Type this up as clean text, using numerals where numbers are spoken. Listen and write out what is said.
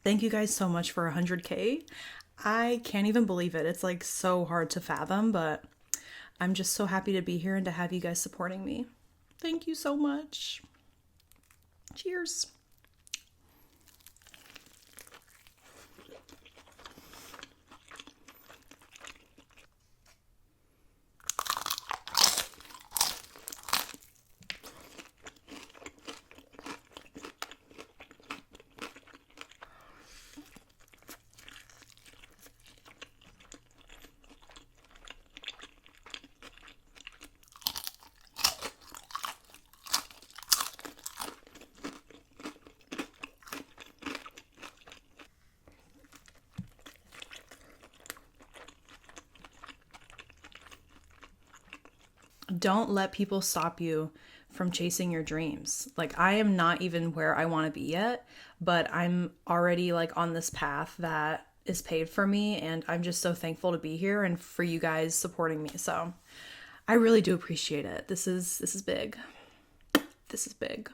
Thank you guys so much for 100K. I can't even believe it. It's like so hard to fathom, but I'm just so happy to be here and to have you guys supporting me. Thank you so much. Cheers. Don't let people stop you from chasing your dreams. Like, I am not even where I want to be yet, but I'm already like on this path that is paved for me, and I'm just so thankful to be here and for you guys supporting me. So I really do appreciate it. This is big. This is big.